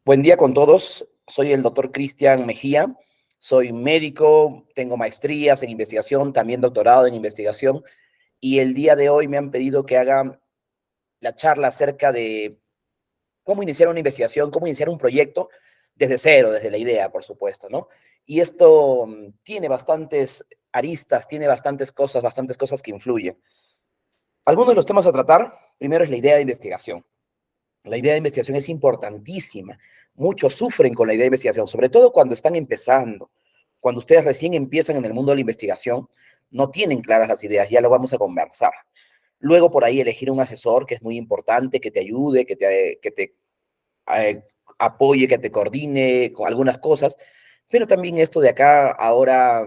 Buen día con todos. Soy el doctor Cristian Mejía. Soy médico, tengo maestrías en investigación, también doctorado en investigación. Y el día de hoy me han pedido que haga la charla acerca de cómo iniciar una investigación, cómo iniciar un proyecto desde cero, desde la idea, por supuesto, ¿no? Y esto tiene bastantes aristas, tiene bastantes cosas que influyen. Algunos de los temas a tratar, primero es la idea de investigación. La idea de investigación es importantísima. Muchos sufren con la idea de investigación, sobre todo cuando están empezando. Cuando ustedes recién empiezan en el mundo de la investigación, no tienen claras las ideas, ya lo vamos a conversar. Luego por ahí elegir un asesor, que es muy importante, que te ayude, que te eh, apoye, que te coordine con algunas cosas. Pero también esto de acá ahora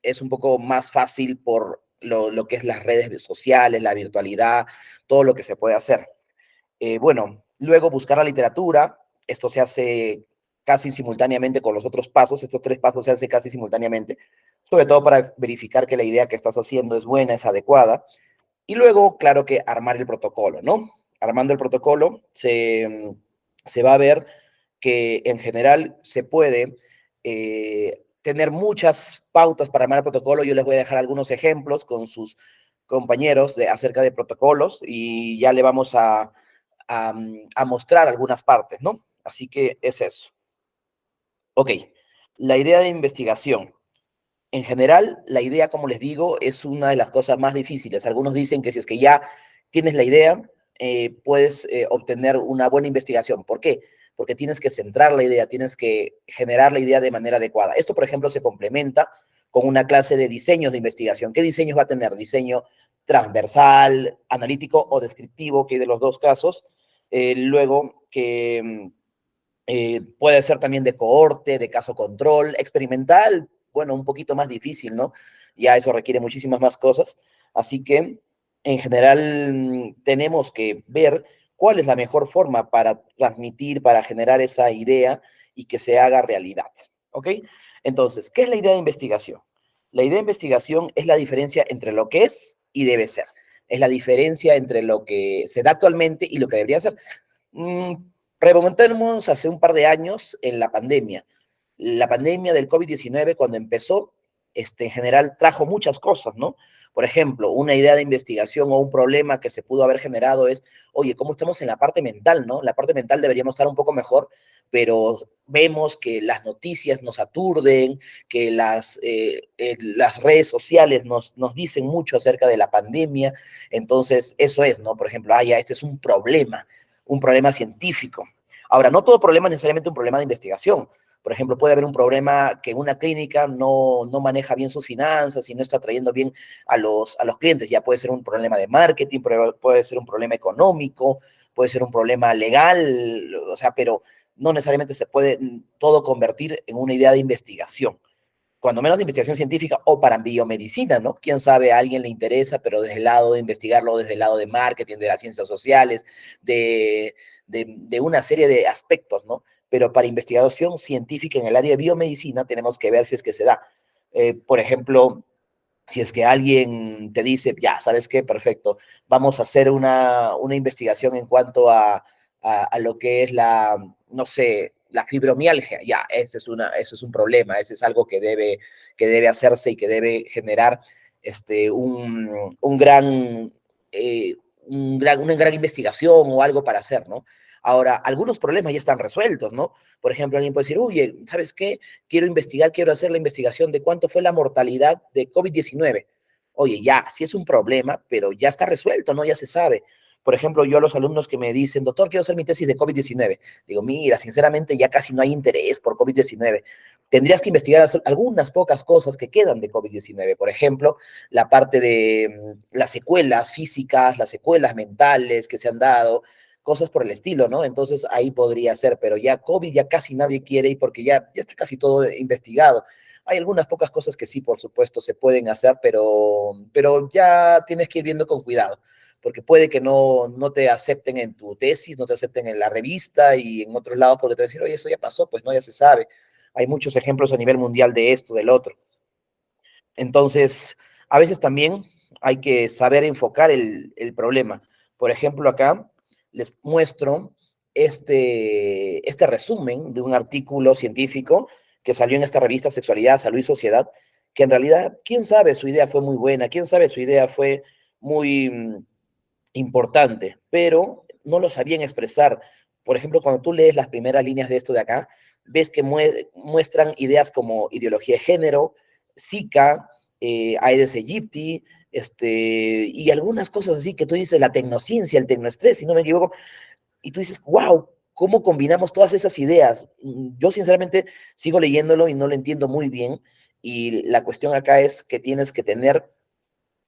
es un poco más fácil por lo que es las redes sociales, la virtualidad, todo lo que se puede hacer. Bueno, luego buscar la literatura, esto se hace casi simultáneamente con los otros pasos, estos tres pasos se hacen casi simultáneamente, sobre todo para verificar que la idea que estás haciendo es buena, es adecuada, y luego, claro que armar el protocolo, ¿no? Armando el protocolo se va a ver que en general se puede tener muchas pautas para armar el protocolo. Yo les voy a dejar algunos ejemplos con sus compañeros acerca de protocolos y ya le vamos a mostrar algunas partes, ¿no? Así que es eso. Ok, la idea de investigación. En general, la idea, como les digo, es una de las cosas más difíciles. Algunos dicen que si es que ya tienes la idea, puedes obtener una buena investigación. ¿Por qué? Porque tienes que centrar la idea, tienes que generar la idea de manera adecuada. Esto, por ejemplo, se complementa con una clase de diseños de investigación. ¿Qué diseños va a tener? Diseño transversal, analítico o descriptivo, que hay de los dos casos. Luego, que puede ser también de cohorte, de caso control, experimental, bueno, un poquito más difícil, ¿no? Ya eso requiere muchísimas más cosas. Así que, en general, tenemos que ver cuál es la mejor forma para transmitir, para generar esa idea y que se haga realidad. ¿Ok? Entonces, ¿qué es la idea de investigación? La idea de investigación es la diferencia entre lo que es y debe ser. Es la diferencia entre lo que se da actualmente y lo que debería ser. Mm, Remontemos hace un par de años en la pandemia. La pandemia del COVID-19, cuando empezó, en general trajo muchas cosas, ¿no? Por ejemplo, una idea de investigación o un problema que se pudo haber generado es, oye, ¿cómo estamos en la parte mental, no? La parte mental deberíamos estar un poco mejor, pero vemos que las noticias nos aturden, que las redes sociales nos dicen mucho acerca de la pandemia. Entonces, eso es, ¿no? Por ejemplo, ya, este es un problema científico. Ahora, no todo problema es necesariamente un problema de investigación. Por ejemplo, puede haber un problema que una clínica no maneja bien sus finanzas y no está trayendo bien a los clientes. Ya puede ser un problema de marketing, puede ser un problema económico, puede ser un problema legal, o sea, pero no necesariamente se puede todo convertir en una idea de investigación, cuando menos de investigación científica o para biomedicina, ¿no? Quién sabe, a alguien le interesa, pero desde el lado de investigarlo, desde el lado de marketing, de las ciencias sociales, de una serie de aspectos, ¿no? Pero para investigación científica en el área de biomedicina tenemos que ver si es que se da. Por ejemplo, si es que alguien te dice, ya, ¿sabes qué? Perfecto, vamos a hacer una investigación en cuanto a lo que es no sé, la fibromialgia, ya, ese es un problema, ese es algo que debe hacerse y que debe generar este, un, un gran, eh, una gran investigación o algo para hacer, ¿no? Ahora, algunos problemas ya están resueltos, ¿no? Por ejemplo, alguien puede decir, oye, ¿sabes qué? Quiero investigar, quiero hacer la investigación de cuánto fue la mortalidad de COVID-19. Oye, ya, sí es un problema, pero ya está resuelto, ¿no? Ya se sabe. Por ejemplo, yo a los alumnos que me dicen, doctor, quiero hacer mi tesis de COVID-19, digo, mira, sinceramente ya casi no hay interés por COVID-19. Tendrías que investigar algunas pocas cosas que quedan de COVID-19. Por ejemplo, la parte de las secuelas físicas, las secuelas mentales que se han dado, cosas por el estilo, ¿no? Entonces ahí podría ser, pero ya COVID ya casi nadie quiere y porque ya está casi todo investigado. Hay algunas pocas cosas que sí, por supuesto, se pueden hacer, pero ya tienes que ir viendo con cuidado, porque puede que no te acepten en tu tesis, no te acepten en la revista y en otros lados, porque te van a decir, oye, eso ya pasó, pues no, ya se sabe. Hay muchos ejemplos a nivel mundial de esto, del otro. Entonces, a veces también hay que saber enfocar el problema. Por ejemplo, acá les muestro este resumen de un artículo científico que salió en esta revista Sexualidad, Salud y Sociedad, que en realidad, quién sabe, su idea fue muy buena, quién sabe, su idea fue muy importante, pero no lo sabían expresar. Por ejemplo, cuando tú lees las primeras líneas de esto de acá, ves que muestran ideas como ideología de género, Zika, Aedes aegypti, y algunas cosas así que tú dices, la tecnociencia, el tecnoestrés, si no me equivoco, y tú dices, wow, ¿cómo combinamos todas esas ideas? Yo sinceramente sigo leyéndolo y no lo entiendo muy bien, y la cuestión acá es que tienes que tener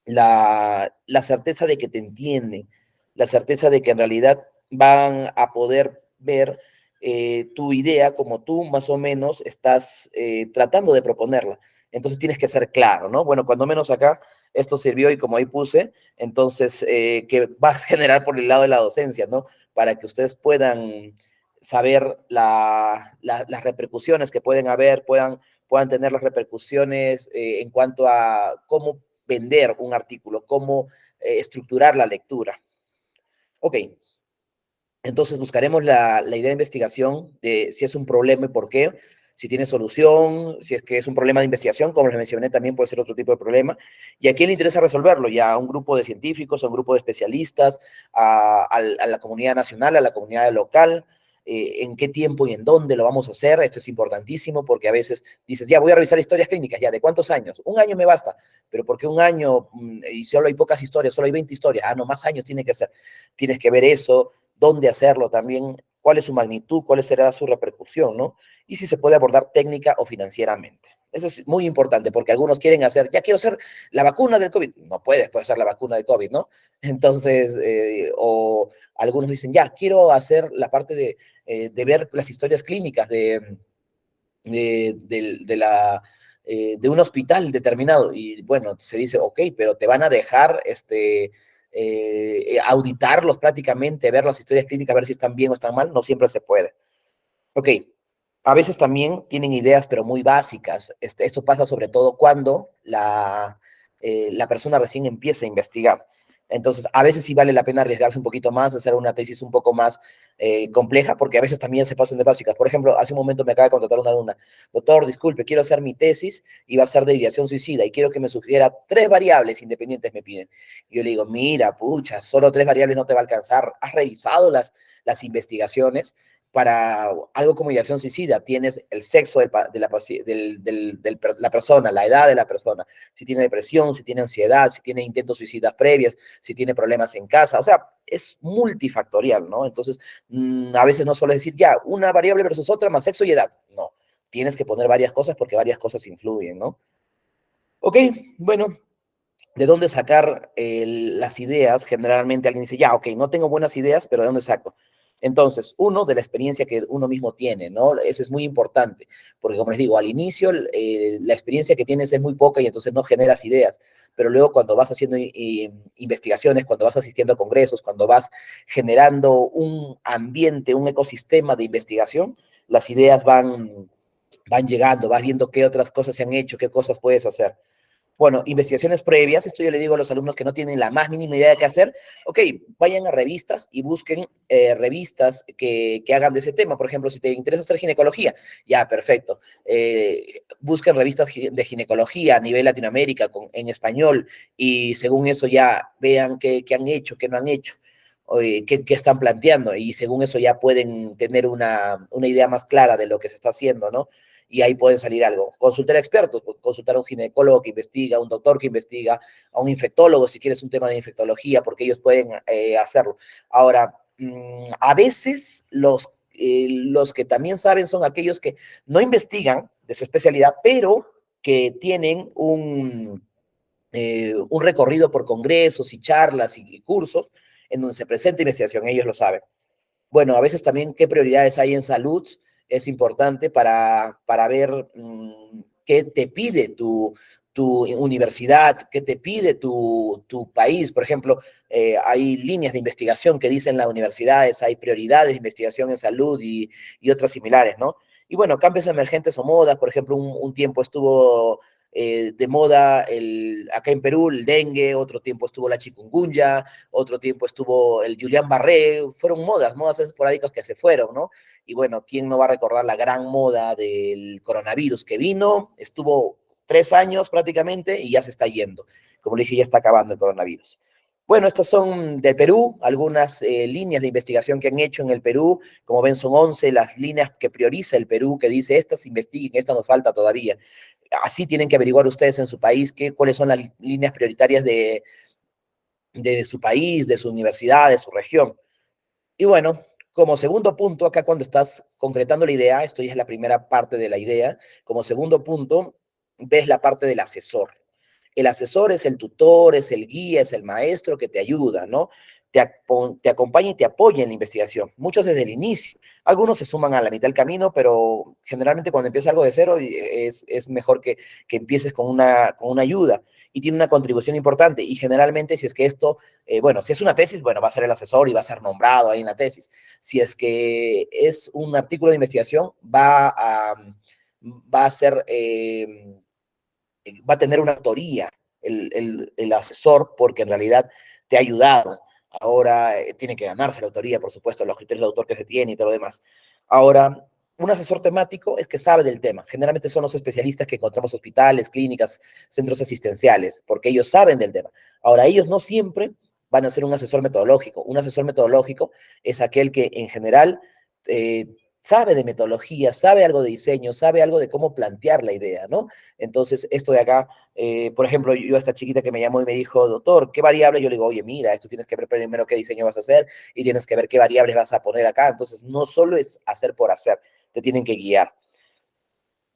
la certeza de que te entienden, la certeza de que en realidad van a poder ver tu idea como tú más o menos estás tratando de proponerla. Entonces tienes que ser claro, ¿no? Bueno, cuando menos acá esto sirvió y como ahí puse, entonces, que va a generar por el lado de la docencia, ¿no? Para que ustedes puedan saber las repercusiones que pueden haber, puedan tener las repercusiones en cuanto a cómo vender un artículo, cómo estructurar la lectura. Ok, entonces buscaremos la idea de investigación de si es un problema y por qué, si tiene solución, si es que es un problema de investigación, como les mencioné, también puede ser otro tipo de problema. ¿Y a quién le interesa resolverlo? Ya a un grupo de científicos, a un grupo de especialistas, a la comunidad nacional, a la comunidad local, en qué tiempo y en dónde lo vamos a hacer. Esto es importantísimo porque a veces dices, ya voy a revisar historias clínicas, ya, ¿de cuántos años? Un año me basta, pero porque un año y solo hay pocas historias, solo hay 20 historias, no, más años tiene que ser. Tienes que ver eso, dónde hacerlo también, cuál es su magnitud, cuál será su repercusión, ¿no? Y si se puede abordar técnica o financieramente. Eso es muy importante porque algunos quieren hacer, ya quiero hacer la vacuna del COVID. No puedes hacer la vacuna del COVID, ¿no? Entonces, o algunos dicen, ya, quiero hacer la parte de ver las historias clínicas de un hospital determinado. Y bueno, se dice, ok, pero te van a dejar auditarlos prácticamente, ver las historias clínicas, ver si están bien o están mal. No siempre se puede. Ok, a veces también tienen ideas, pero muy básicas. Esto pasa sobre todo cuando la persona recién empieza a investigar. Entonces, a veces sí vale la pena arriesgarse un poquito más, hacer una tesis un poco más compleja, porque a veces también se pasan de básicas. Por ejemplo, hace un momento me acaba de contratar una alumna. Doctor, disculpe, quiero hacer mi tesis y va a ser de ideación suicida y quiero que me sugiera 3 variables independientes, me piden. Y yo le digo, mira, pucha, solo 3 variables no te va a alcanzar. ¿Has revisado las investigaciones? Para algo como ideación suicida, tienes el sexo la persona, la edad de la persona, si tiene depresión, si tiene ansiedad, si tiene intentos suicidas previas, si tiene problemas en casa, o sea, es multifactorial, ¿no? Entonces, a veces no solo es decir, ya, una variable versus otra más sexo y edad, no, tienes que poner varias cosas porque varias cosas influyen, ¿no? Ok, bueno, ¿de dónde sacar las ideas? Generalmente alguien dice, ya, ok, no tengo buenas ideas, pero ¿de dónde saco? Entonces, uno, de la experiencia que uno mismo tiene, ¿no? Eso es muy importante, porque como les digo, al inicio la experiencia que tienes es muy poca y entonces no generas ideas, pero luego cuando vas haciendo investigaciones, cuando vas asistiendo a congresos, cuando vas generando un ambiente, un ecosistema de investigación, las ideas van llegando, vas viendo qué otras cosas se han hecho, qué cosas puedes hacer. Bueno, investigaciones previas, esto yo le digo a los alumnos que no tienen la más mínima idea de qué hacer, ok, vayan a revistas y busquen revistas que hagan de ese tema. Por ejemplo, si te interesa hacer ginecología, ya, perfecto. Busquen revistas de ginecología a nivel Latinoamérica en español y según eso ya vean qué han hecho, qué no han hecho, qué están planteando y según eso ya pueden tener una idea más clara de lo que se está haciendo, ¿no? Y ahí pueden salir algo. Consultar a expertos, consultar a un ginecólogo que investiga, a un doctor que investiga, a un infectólogo si quieres un tema de infectología, porque ellos pueden hacerlo. Ahora, a veces los que también saben son aquellos que no investigan de su especialidad, pero que tienen un recorrido por congresos y charlas y cursos en donde se presenta investigación, ellos lo saben. Bueno, a veces también qué prioridades hay en salud es importante para ver qué te pide tu universidad, qué te pide tu país. Por ejemplo, hay líneas de investigación que dicen las universidades, hay prioridades de investigación en salud y otras similares, ¿no? Y bueno, cambios emergentes o modas, por ejemplo, un tiempo estuvo de moda acá en Perú el dengue, otro tiempo estuvo la chikungunya, otro tiempo estuvo el Guillain-Barré, fueron modas esporádicas que se fueron, ¿no? Y bueno, ¿quién no va a recordar la gran moda del coronavirus que vino? Estuvo 3 años prácticamente y ya se está yendo. Como le dije, ya está acabando el coronavirus. Bueno, estas son del Perú, algunas líneas de investigación que han hecho en el Perú. Como ven, son 11 las líneas que prioriza el Perú, que dice, estas investiguen, esta nos falta todavía. Así tienen que averiguar ustedes en su país cuáles son las líneas prioritarias de su país, de su universidad, de su región. Y bueno, como segundo punto, acá cuando estás concretando la idea, esto ya es la primera parte de la idea, como segundo punto, ves la parte del asesor. El asesor es el tutor, es el guía, es el maestro que te ayuda, ¿no? Te acompaña y te apoya en la investigación, muchos desde el inicio. Algunos se suman a la mitad del camino, pero generalmente cuando empiezas algo de cero es mejor que empieces con una ayuda y tiene una contribución importante. Y generalmente si es que esto bueno, si es una tesis, bueno, va a ser el asesor y va a ser nombrado ahí en la tesis. Si es que es un artículo de investigación, va a ser, va a tener una autoría el asesor porque en realidad te ha ayudado. Ahora tiene que ganarse la autoría, por supuesto, los criterios de autor que se tiene y todo lo demás. Ahora, un asesor temático es que sabe del tema. Generalmente son los especialistas que encontramos en hospitales, clínicas, centros asistenciales, porque ellos saben del tema. Ahora, ellos no siempre van a ser un asesor metodológico. Un asesor metodológico es aquel que en general eh, sabe de metodología, sabe algo de diseño, sabe algo de cómo plantear la idea, ¿no? Entonces, esto de acá, por ejemplo, yo a esta chiquita que me llamó y me dijo, doctor, ¿qué variable? Yo le digo, oye, mira, esto tienes que ver primero qué diseño vas a hacer y tienes que ver qué variables vas a poner acá. Entonces, no solo es hacer por hacer, te tienen que guiar.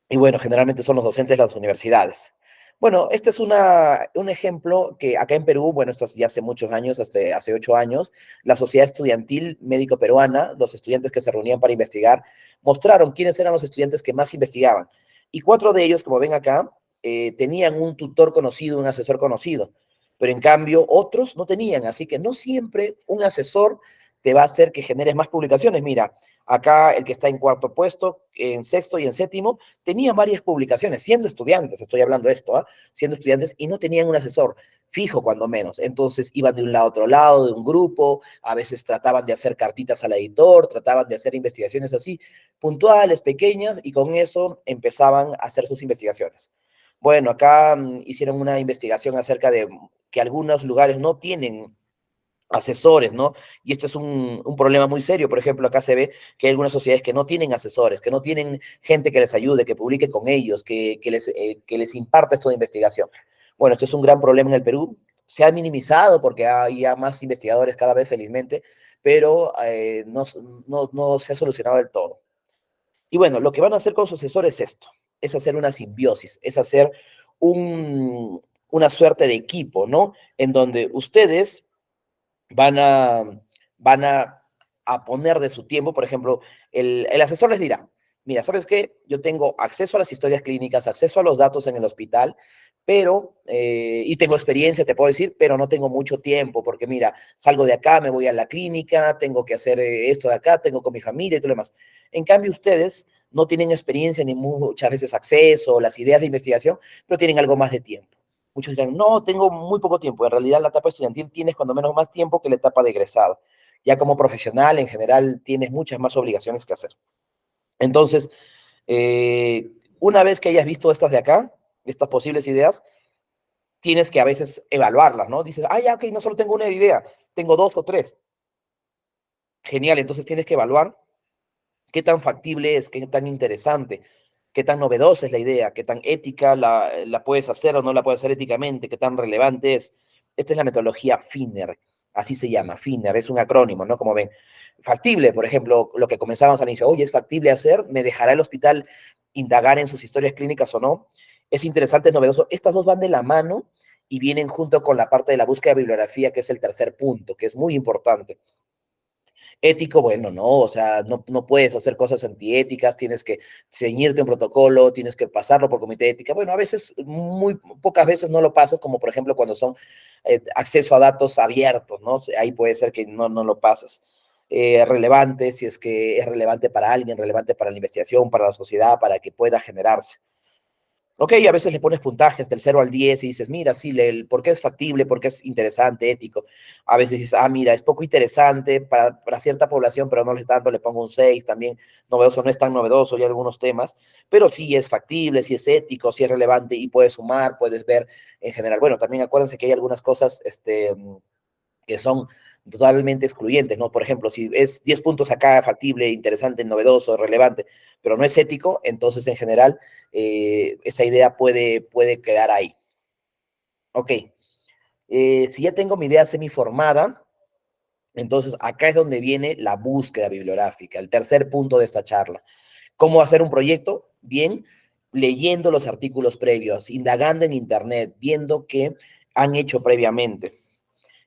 Y bueno, generalmente son los docentes de las universidades. Bueno, este es un ejemplo que acá en Perú, bueno, esto ya hace muchos años, hasta hace 8 años, la Sociedad Estudiantil Médico Peruana, los estudiantes que se reunían para investigar, mostraron quiénes eran los estudiantes que más investigaban. Y 4 de ellos, como ven acá, tenían un tutor conocido, un asesor conocido, pero en cambio otros no tenían, así que no siempre un asesor te va a hacer que generes más publicaciones. Mira, acá el que está en cuarto puesto, en sexto y en séptimo, tenían varias publicaciones, siendo estudiantes, estoy hablando de esto, siendo estudiantes, y no tenían un asesor fijo cuando menos. Entonces iban de un lado a otro lado, de un grupo, a veces trataban de hacer cartitas al editor, trataban de hacer investigaciones así, puntuales, pequeñas, y con eso empezaban a hacer sus investigaciones. Bueno, acá hicieron una investigación acerca de que algunos lugares no tienen asesores, ¿no? Y esto es un problema muy serio. Por ejemplo, acá se ve que hay algunas sociedades que no tienen asesores, que no tienen gente que les ayude, que publique con ellos, que les imparta esto de investigación. Bueno, esto es un gran problema en el Perú. Se ha minimizado porque hay ya más investigadores cada vez, felizmente, pero no se ha solucionado del todo. Y bueno, lo que van a hacer con su asesor es esto, es hacer una simbiosis, es hacer una suerte de equipo, ¿no? En donde ustedes van a, van a poner de su tiempo, por ejemplo, el asesor les dirá, mira, ¿sabes qué? Yo tengo acceso a las historias clínicas, acceso a los datos en el hospital, pero, y tengo experiencia, te puedo decir, pero no tengo mucho tiempo, porque mira, salgo de acá, me voy a la clínica, tengo que hacer esto de acá, tengo con mi familia y todo lo demás. En cambio, ustedes no tienen experiencia ni muchas veces acceso, las ideas de investigación, pero tienen algo más de tiempo. Muchos dirán, no, tengo muy poco tiempo. En realidad, la etapa estudiantil tienes cuando menos más tiempo que la etapa de egresado. Ya como profesional, en general, tienes muchas más obligaciones que hacer. Entonces, eh, una vez que hayas visto estas de acá, estas posibles ideas, tienes que a veces evaluarlas, ¿no? Dices, ah, ya, ok, no solo tengo una idea, tengo 2 o 3. Genial, entonces tienes que evaluar qué tan factible es, qué tan interesante, qué tan novedosa es la idea, qué tan ética la puedes hacer o no la puedes hacer éticamente, qué tan relevante es. Esta es la metodología FINER, así se llama, FINER, es un acrónimo, ¿no? Como ven, factible, por ejemplo, lo que comenzábamos al inicio, oye, ¿es factible hacer? ¿Me dejará el hospital indagar en sus historias clínicas o no? Es interesante, es novedoso. Estas dos van de la mano y vienen junto con la parte de la búsqueda de bibliografía, que es el tercer punto, que es muy importante. Ético, bueno, no, o sea, no puedes hacer cosas antiéticas, tienes que ceñirte un protocolo, tienes que pasarlo por comité de ética. Bueno, a veces, muy pocas veces no lo pasas, como por ejemplo cuando son acceso a datos abiertos, ¿no? Ahí puede ser que no lo pasas. Relevante, si es que es relevante para alguien, relevante para la investigación, para la sociedad, para que pueda generarse. Ok, a veces le pones puntajes del 0 al 10 y dices, mira, sí, ¿por qué es factible? ¿Por qué es interesante, ético? A veces dices, mira, es poco interesante para cierta población, pero no le tanto, le pongo un 6 también. Novedoso no es tan novedoso, hay algunos temas, pero sí es factible, sí es ético, sí es relevante y puedes sumar, puedes ver en general. Bueno, también acuérdense que hay algunas cosas que son totalmente excluyentes, ¿no? Por ejemplo, si es 10 puntos acá, factible, interesante, novedoso, relevante, pero no es ético, entonces en general esa idea puede quedar ahí. Ok, si ya tengo mi idea semiformada, entonces acá es donde viene la búsqueda bibliográfica, el tercer punto de esta charla. ¿Cómo hacer un proyecto? Bien, leyendo los artículos previos, indagando en Internet, viendo qué han hecho previamente.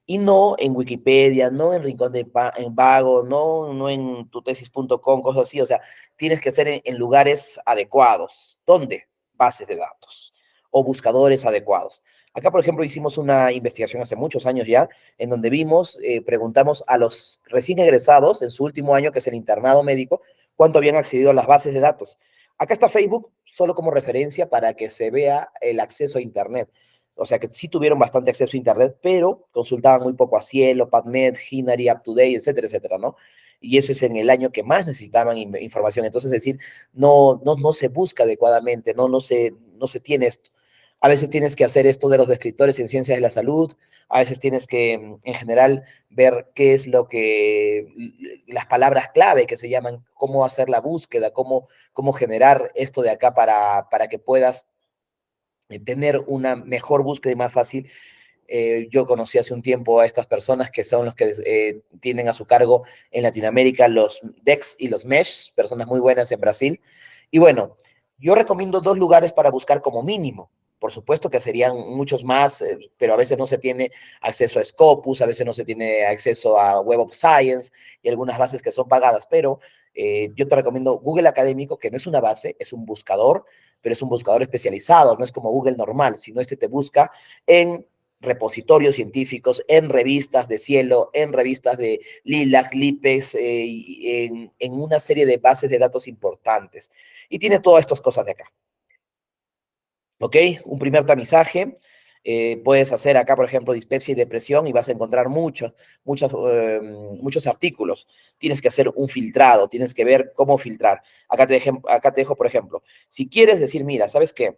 Y no en Wikipedia, no en Rincón en Vago, no en tutesis.com, cosas así. O sea, tienes que ser en lugares adecuados. ¿Dónde? Bases de datos o buscadores adecuados. Acá, por ejemplo, hicimos una investigación hace muchos años ya, en donde vimos, preguntamos a los recién egresados en su último año, que es el internado médico, cuánto habían accedido a las bases de datos. Acá está Facebook, solo como referencia para que se vea el acceso a Internet. O sea que sí tuvieron bastante acceso a Internet, pero consultaban muy poco a Cielo, PubMed, Hinari, UpToDate, etcétera, etcétera, ¿no? Y eso es en el año que más necesitaban información. Entonces, es decir, no se busca adecuadamente, no se tiene esto. A veces tienes que hacer esto de los escritores en ciencias de la salud, a veces tienes que, en general, ver qué es lo que, las palabras clave que se llaman, cómo hacer la búsqueda, cómo generar esto de acá para que puedas tener una mejor búsqueda y más fácil. Yo conocí hace un tiempo a estas personas que son los que tienen a su cargo en Latinoamérica los DEX y los MESH, personas muy buenas en Brasil. Y bueno, yo recomiendo dos lugares para buscar como mínimo. Por supuesto que serían muchos más, pero a veces no se tiene acceso a Scopus, a veces no se tiene acceso a Web of Science y algunas bases que son pagadas, pero yo te recomiendo Google Académico, que no es una base, es un buscador, pero es un buscador especializado, no es como Google normal, sino este te busca en repositorios científicos, en revistas de Cielo, en revistas de Lilac, Lipex, en una serie de bases de datos importantes. Y tiene todas estas cosas de acá. ¿Ok? Un primer tamizaje. Puedes hacer acá, por ejemplo, dispepsia y depresión y vas a encontrar muchos artículos. Tienes que hacer un filtrado, tienes que ver cómo filtrar. Acá te dejo, por ejemplo, si quieres decir, mira, ¿sabes qué?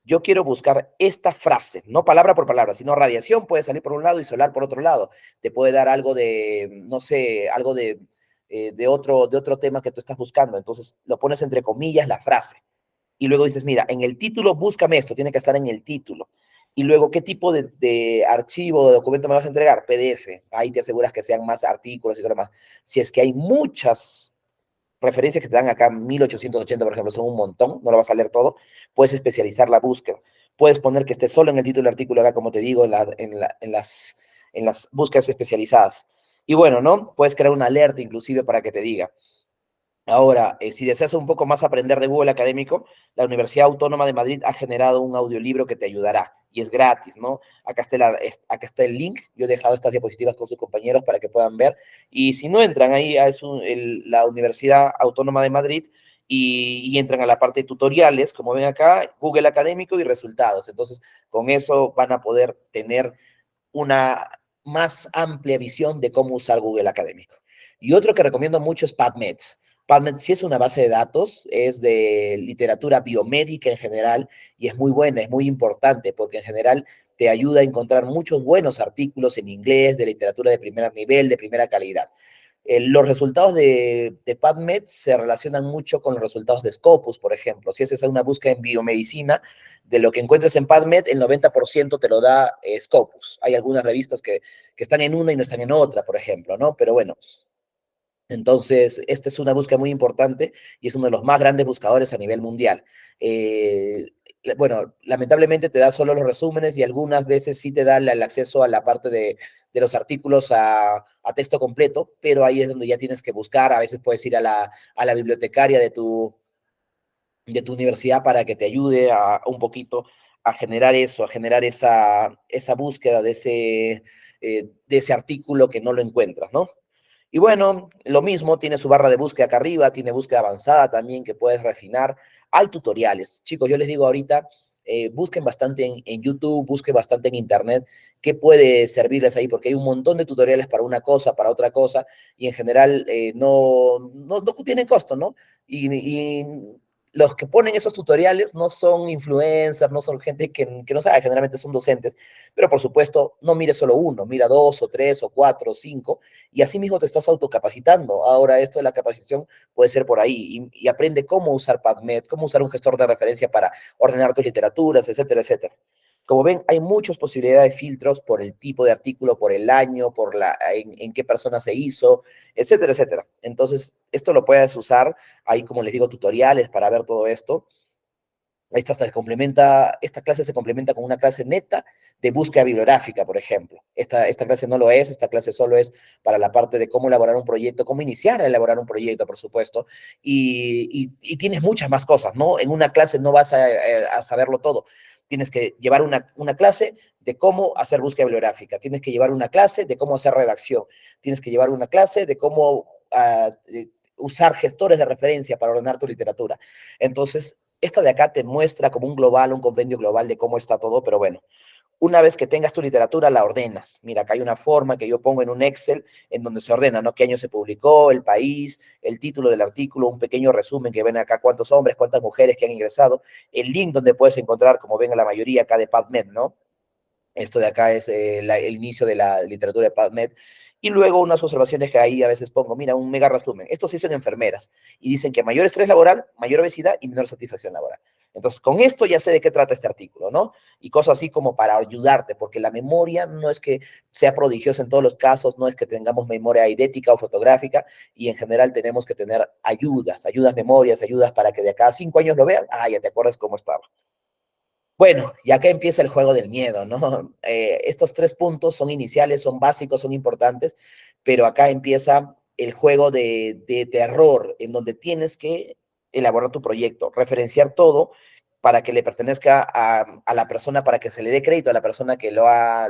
Yo quiero buscar esta frase, no palabra por palabra, sino radiación puede salir por un lado y solar por otro lado. Te puede dar algo de, no sé, algo de otro tema que tú estás buscando. Entonces lo pones entre comillas la frase y luego dices, mira, en el título búscame esto, tiene que estar en el título. Y luego, ¿qué tipo de archivo o de documento me vas a entregar? PDF. Ahí te aseguras que sean más artículos y todo lo demás. Si es que hay muchas referencias que te dan acá, 1880, por ejemplo, son un montón, no lo vas a leer todo, puedes especializar la búsqueda. Puedes poner que esté solo en el título del artículo acá, como te digo, en las búsquedas especializadas. Y bueno, ¿no? Puedes crear una alerta inclusive para que te diga, ahora, si deseas un poco más aprender de Google Académico, la Universidad Autónoma de Madrid ha generado un audiolibro que te ayudará y es gratis, ¿no? Acá está el link. Yo he dejado estas diapositivas con sus compañeros para que puedan ver. Y si no entran ahí a la Universidad Autónoma de Madrid y entran a la parte de tutoriales, como ven acá, Google Académico y resultados. Entonces, con eso van a poder tener una más amplia visión de cómo usar Google Académico. Y otro que recomiendo mucho es PubMed. PubMed sí es una base de datos, es de literatura biomédica en general y es muy buena, es muy importante porque en general te ayuda a encontrar muchos buenos artículos en inglés, de literatura de primer nivel, de primera calidad. Los resultados de PubMed se relacionan mucho con los resultados de Scopus, por ejemplo. Si haces una búsqueda en biomedicina, de lo que encuentres en PubMed, el 90% te lo da Scopus. Hay algunas revistas que están en una y no están en otra, por ejemplo, ¿no? Pero bueno, entonces, esta es una búsqueda muy importante y es uno de los más grandes buscadores a nivel mundial. Eh, bueno, lamentablemente te da solo los resúmenes y algunas veces sí te da el acceso a la parte de los artículos a texto completo, pero ahí es donde ya tienes que buscar. A veces puedes ir a la bibliotecaria de tu universidad para que te ayude un poquito a generar eso, a generar esa búsqueda de ese artículo que no lo encuentras, ¿no? Y bueno, lo mismo, tiene su barra de búsqueda acá arriba, tiene búsqueda avanzada también que puedes refinar. Hay tutoriales. Chicos, yo les digo ahorita, busquen bastante en YouTube, busquen bastante en Internet qué puede servirles ahí, porque hay un montón de tutoriales para una cosa, para otra cosa, y en general no tienen costo, ¿no? Y los que ponen esos tutoriales no son influencers, no son gente que no sabe, generalmente son docentes, pero por supuesto, no mire solo uno, mira dos o tres o cuatro o cinco, y así mismo te estás autocapacitando. Ahora, esto de la capacitación puede ser por ahí, y aprende cómo usar PubMed, cómo usar un gestor de referencia para ordenar tus literaturas, etcétera, etcétera. Como ven, hay muchas posibilidades de filtros por el tipo de artículo, por el año, en qué persona se hizo, etcétera, etcétera. Entonces, esto lo puedes usar. Hay, como les digo, tutoriales para ver todo esto. Esta clase se complementa con una clase neta de búsqueda bibliográfica, por ejemplo. Esta clase no lo es, esta clase solo es para la parte de cómo elaborar un proyecto, cómo iniciar a elaborar un proyecto, por supuesto, y tienes muchas más cosas, ¿no? En una clase no vas a saberlo todo. Tienes que llevar una clase de cómo hacer búsqueda bibliográfica, tienes que llevar una clase de cómo hacer redacción, tienes que llevar una clase de cómo usar gestores de referencia para ordenar tu literatura. Entonces, esta de acá te muestra como un global, un compendio global de cómo está todo, pero bueno, una vez que tengas tu literatura, la ordenas. Mira, acá hay una forma que yo pongo en un Excel en donde se ordena, ¿no? ¿Qué año se publicó, el país, el título del artículo, un pequeño resumen que ven acá cuántos hombres, cuántas mujeres que han ingresado, el link donde puedes encontrar, como ven a la mayoría acá de PubMed, ¿no? Esto de acá es el inicio de la literatura de PubMed. Y luego unas observaciones que ahí a veces pongo, mira, un mega resumen. Esto se hizo en enfermeras y dicen que mayor estrés laboral, mayor obesidad y menor satisfacción laboral. Entonces, con esto ya sé de qué trata este artículo, ¿no? Y cosas así como para ayudarte, porque la memoria no es que sea prodigiosa en todos los casos, no es que tengamos memoria idética o fotográfica, y en general tenemos que tener ayudas, memorias, ayudas para que de acá a 5 años lo vean, ya te acuerdas cómo estaba. Bueno, y acá empieza el juego del miedo, ¿no? Estos 3 puntos son iniciales, son básicos, son importantes, pero acá empieza el juego de terror, en donde tienes que elaborar tu proyecto, referenciar todo para que le pertenezca a la persona, para que se le dé crédito a la persona que lo ha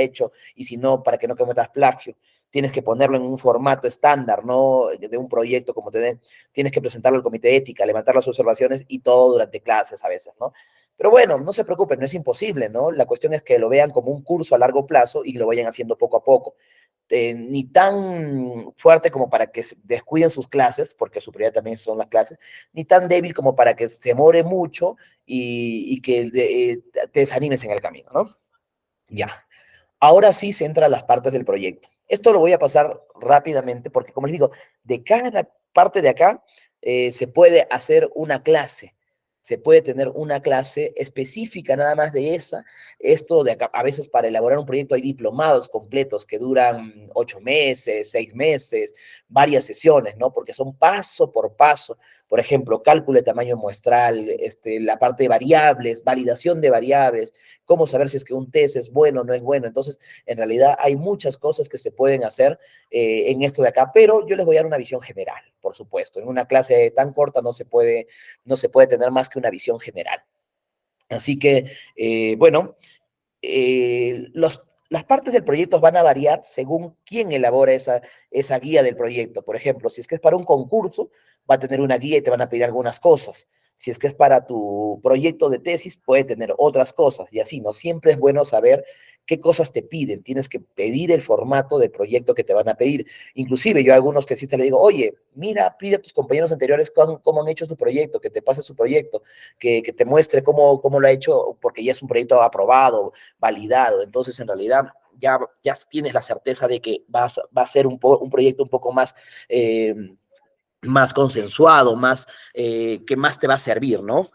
hecho, y si no, para que no cometas plagio. Tienes que ponerlo en un formato estándar, ¿no? De un proyecto como te den. Tienes que presentarlo al comité de ética, levantar las observaciones y todo durante clases a veces, ¿no? Pero bueno, no se preocupen, no es imposible, ¿no? La cuestión es que lo vean como un curso a largo plazo y lo vayan haciendo poco a poco. Ni tan fuerte como para que descuiden sus clases, porque su prioridad también son las clases, ni tan débil como para que se more mucho y que te desanimes en el camino, ¿no? Ya. Ahora sí se entra a las partes del proyecto. Esto lo voy a pasar rápidamente porque, como les digo, de cada parte de acá se puede hacer una clase. Se puede tener una clase específica nada más de esa. Esto de acá, a veces para elaborar un proyecto hay diplomados completos que duran 8 meses, 6 meses, varias sesiones, ¿no? Porque son paso por paso. Por ejemplo, cálculo de tamaño muestral, la parte de variables, validación de variables, cómo saber si es que un test es bueno o no es bueno. Entonces, en realidad hay muchas cosas que se pueden hacer en esto de acá, pero yo les voy a dar una visión general, por supuesto. En una clase tan corta no se puede tener más que una visión general. Así que, bueno, las partes del proyecto van a variar según quién elabora esa guía del proyecto. Por ejemplo, si es que es para un concurso, va a tener una guía y te van a pedir algunas cosas. Si es que es para tu proyecto de tesis, puede tener otras cosas y así, ¿no? Siempre es bueno saber qué cosas te piden. Tienes que pedir el formato de proyecto que te van a pedir. Inclusive yo a algunos tesistas les digo, oye, mira, pide a tus compañeros anteriores cómo han hecho su proyecto, que te pase su proyecto, que te muestre cómo lo ha hecho, porque ya es un proyecto aprobado, validado. Entonces, en realidad, ya tienes la certeza de que va a ser un proyecto un poco más consensuado, que más te va a servir, ¿no?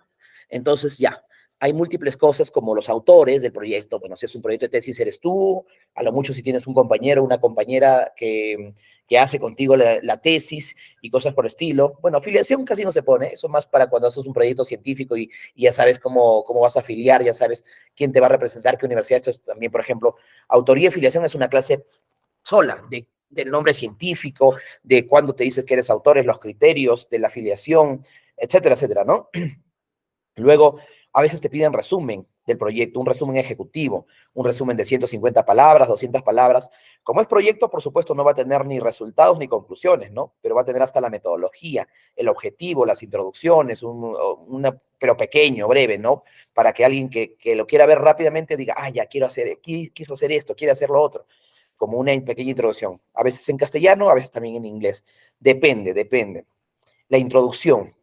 Entonces, ya, hay múltiples cosas como los autores del proyecto. Bueno, si es un proyecto de tesis, eres tú, a lo mucho si tienes un compañero, una compañera que hace contigo la tesis y cosas por estilo. Bueno, afiliación casi no se pone, eso más para cuando haces un proyecto científico y ya sabes cómo vas a afiliar, ya sabes quién te va a representar, qué universidad. Esto es también, por ejemplo, autoría y afiliación es una clase sola del nombre científico, de cuándo te dices que eres autor, los criterios de la afiliación, etcétera, etcétera, ¿no? Luego, A veces te piden resumen del proyecto, un resumen ejecutivo, un resumen de 150 palabras, 200 palabras. Como es proyecto, por supuesto, no va a tener ni resultados ni conclusiones, ¿no? Pero va a tener hasta la metodología, el objetivo, las introducciones, pero pequeño, breve, ¿no? Para que alguien que lo quiera ver rápidamente diga, ah, ya quiso hacer esto, quiere hacer lo otro, como una pequeña introducción. A veces en castellano, a veces también en inglés. Depende. La introducción.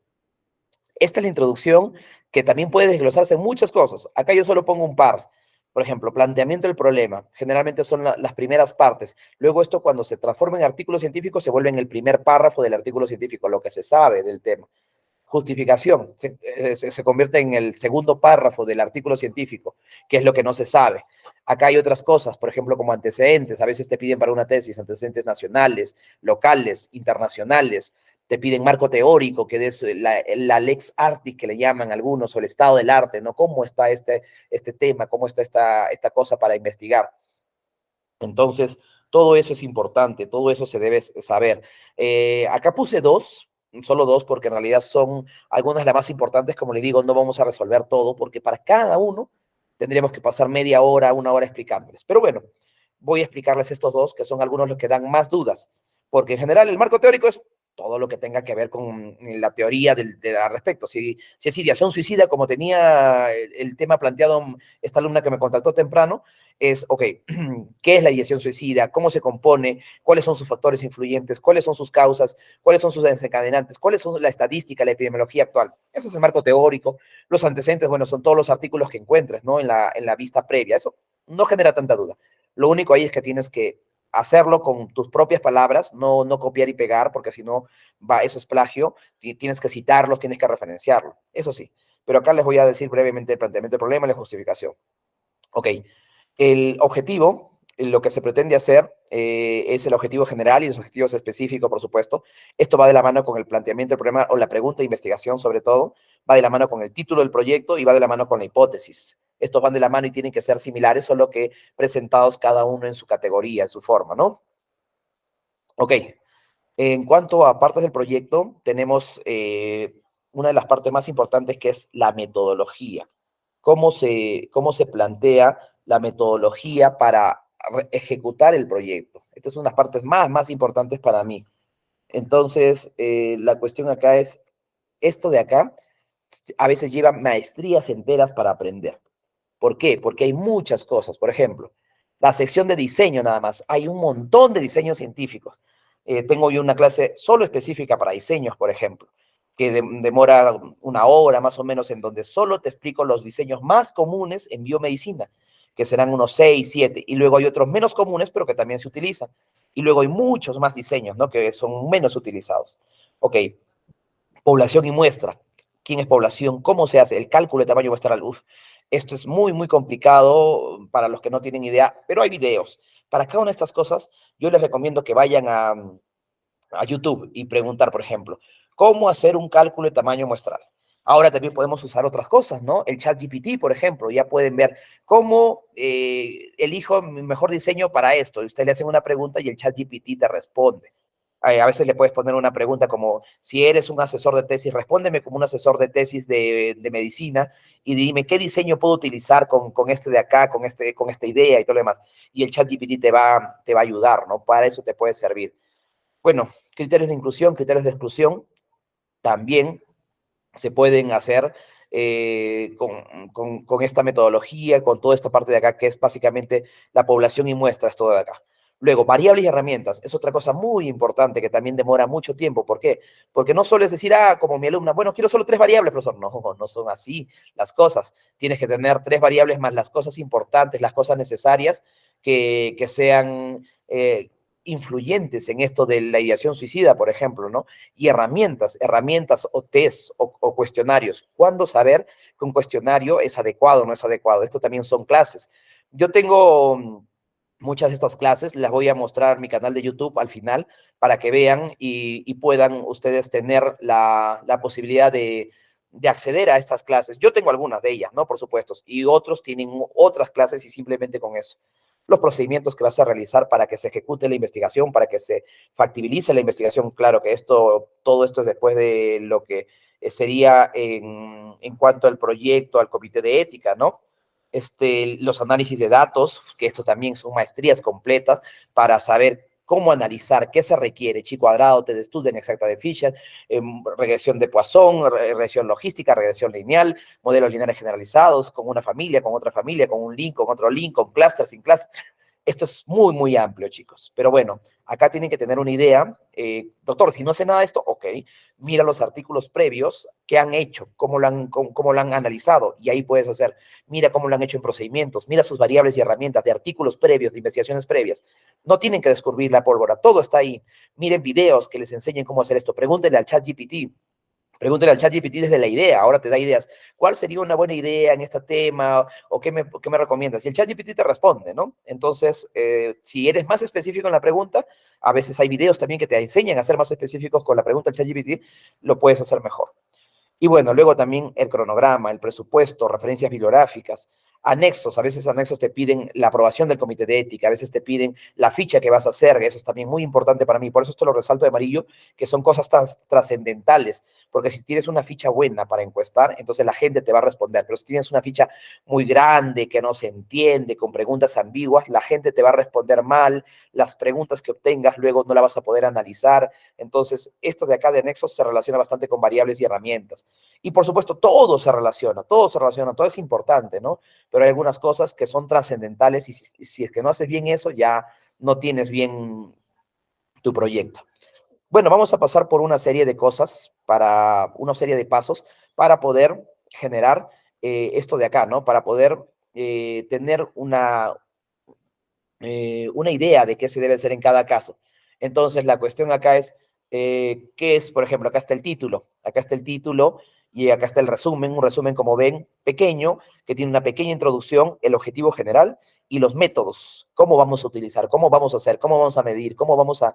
Esta es la introducción que también puede desglosarse en muchas cosas. Acá yo solo pongo un par. Por ejemplo, planteamiento del problema. Generalmente son las primeras partes. Luego esto, cuando se transforma en artículo científico, se vuelve en el primer párrafo del artículo científico, lo que se sabe del tema. Justificación se convierte en el segundo párrafo del artículo científico, que es lo que no se sabe. Acá hay otras cosas, por ejemplo, como antecedentes. A veces te piden para una tesis antecedentes nacionales, locales, internacionales. Te piden marco teórico, que es la lex artis que le llaman algunos, o el estado del arte, ¿no? ¿Cómo está este tema? ¿Cómo está esta cosa para investigar? Entonces, todo eso es importante, todo eso se debe saber. Acá puse dos, solo dos, porque en realidad son algunas de las más importantes. Como les digo, no vamos a resolver todo, porque para cada uno tendríamos que pasar media hora, una hora explicándoles. Pero bueno, voy a explicarles estos dos, que son algunos los que dan más dudas, porque en general el marco teórico es todo lo que tenga que ver con la teoría al respecto. Si es ideación suicida, como tenía el tema planteado esta alumna que me contactó temprano, es, ok, ¿qué es la ideación suicida? ¿Cómo se compone? ¿Cuáles son sus factores influyentes? ¿Cuáles son sus causas? ¿Cuáles son sus desencadenantes? ¿Cuáles son la estadística, la epidemiología actual? Ese es el marco teórico. Los antecedentes, bueno, son todos los artículos que encuentres, ¿no? En la vista previa. Eso no genera tanta duda. Lo único ahí es que tienes que hacerlo con tus propias palabras, no copiar y pegar, porque si no, eso es plagio. Tienes que citarlos, tienes que referenciarlos. Eso sí. Pero acá les voy a decir brevemente el planteamiento del problema y la justificación. Ok, el objetivo, lo que se pretende hacer, es el objetivo general y los objetivos específicos, por supuesto. Esto va de la mano con el planteamiento del problema o la pregunta de investigación, sobre todo. Va de la mano con el título del proyecto y va de la mano con la hipótesis. Estos van de la mano y tienen que ser similares, solo que presentados cada uno en su categoría, en su forma, ¿no? Ok, en cuanto a partes del proyecto, tenemos una de las partes más importantes, que es la metodología. ¿Cómo se plantea la metodología para ejecutar el proyecto? Estas son las partes más importantes para mí. Entonces, la cuestión acá es, esto de acá a veces lleva maestrías enteras para aprender. ¿Por qué? Porque hay muchas cosas. Por ejemplo, la sección de diseño nada más. Hay un montón de diseños científicos. Tengo yo una clase solo específica para diseños, por ejemplo, que demora una hora más o menos, en donde solo te explico los diseños más comunes en biomedicina, que serán unos 6, 7. Y luego hay otros menos comunes, pero que también se utilizan. Y luego hay muchos más diseños, ¿no? Que son menos utilizados. Ok, población y muestra. ¿Quién es población? ¿Cómo se hace? El cálculo de tamaño muestral. Uf, esto es muy complicado para los que no tienen idea, pero hay videos. Para cada una de estas cosas, yo les recomiendo que vayan a YouTube y preguntar, por ejemplo, ¿cómo hacer un cálculo de tamaño muestral? Ahora también podemos usar otras cosas, ¿no? El ChatGPT, por ejemplo, ya pueden ver cómo elijo mi mejor diseño para esto. Y usted le hacen una pregunta y el ChatGPT te responde. A veces le puedes poner una pregunta como, si eres un asesor de tesis, respóndeme como un asesor de tesis de medicina y dime qué diseño puedo utilizar con este de acá, con esta idea y todo lo demás. Y el ChatGPT te va a ayudar, ¿no? Para eso te puede servir. Bueno, criterios de inclusión, criterios de exclusión, también se pueden hacer con esta metodología, con toda esta parte de acá, que es básicamente la población y muestras, todo de acá. Luego, variables y herramientas, es otra cosa muy importante que también demora mucho tiempo. ¿Por qué? Porque no solo es decir, como mi alumna, bueno, quiero solo 3 variables, profesor. No son así las cosas. Tienes que tener 3 variables más las cosas importantes, las cosas necesarias que sean influyentes en esto de la ideación suicida, por ejemplo, ¿no? Y herramientas o test o cuestionarios. ¿Cuándo saber que un cuestionario es adecuado o no es adecuado? Esto también son clases. Yo tengo muchas de estas clases, las voy a mostrar en mi canal de YouTube al final para que vean y puedan ustedes tener la posibilidad de acceder a estas clases. Yo tengo algunas de ellas, ¿no? Por supuesto, y otros tienen otras clases y simplemente con eso. Los procedimientos que vas a realizar para que se ejecute la investigación, para que se factibilice la investigación. Claro que todo esto es después de lo que sería en cuanto al proyecto, al comité de ética, ¿no? Los análisis de datos, que esto también son maestrías completas para saber cómo analizar, qué se requiere, chi cuadrado, test de Student, exacta de Fisher, regresión de Poisson, regresión logística, regresión lineal, modelos lineales generalizados, con una familia, con otra familia, con un link, con otro link, con clusters, sin clusters. Esto es muy, muy amplio, chicos. Pero bueno, acá tienen que tener una idea. Doctor, si no sé nada de esto, ok, mira los artículos previos que han hecho, cómo lo han analizado, y ahí puedes hacer, mira cómo lo han hecho en procedimientos, mira sus variables y herramientas de artículos previos, de investigaciones previas. No tienen que descubrir la pólvora, todo está ahí. Miren videos que les enseñen cómo hacer esto. Pregúntenle al ChatGPT. Pregúntale al ChatGPT desde la idea, ahora te da ideas. ¿Cuál sería una buena idea en este tema? ¿O qué me recomiendas? Y el ChatGPT te responde, ¿no? Entonces, si eres más específico en la pregunta, a veces hay videos también que te enseñan a ser más específicos con la pregunta del ChatGPT, lo puedes hacer mejor. Y bueno, luego también el cronograma, el presupuesto, referencias bibliográficas, anexos. A veces anexos te piden la aprobación del comité de ética, a veces te piden la ficha que vas a hacer, eso es también muy importante para mí. Por eso esto lo resalto de amarillo, que son cosas tan trascendentales, porque si tienes una ficha buena para encuestar, entonces la gente te va a responder. Pero si tienes una ficha muy grande, que no se entiende, con preguntas ambiguas, la gente te va a responder mal, las preguntas que obtengas luego no la vas a poder analizar. Entonces, esto de acá de anexos se relaciona bastante con variables y herramientas. Y por supuesto, todo se relaciona, todo es importante, ¿no? Pero hay algunas cosas que son trascendentales y si es que no haces bien eso, ya no tienes bien tu proyecto. Bueno, vamos a pasar por una serie de cosas, una serie de pasos para poder generar esto de acá, ¿no? Para poder tener una idea de qué se debe hacer en cada caso. Entonces, la cuestión acá es, ¿qué es? Por ejemplo, acá está el título y acá está el resumen, un resumen, como ven, pequeño, que tiene una pequeña introducción, el objetivo general y los métodos, cómo vamos a utilizar, cómo vamos a hacer, cómo vamos a medir, cómo vamos a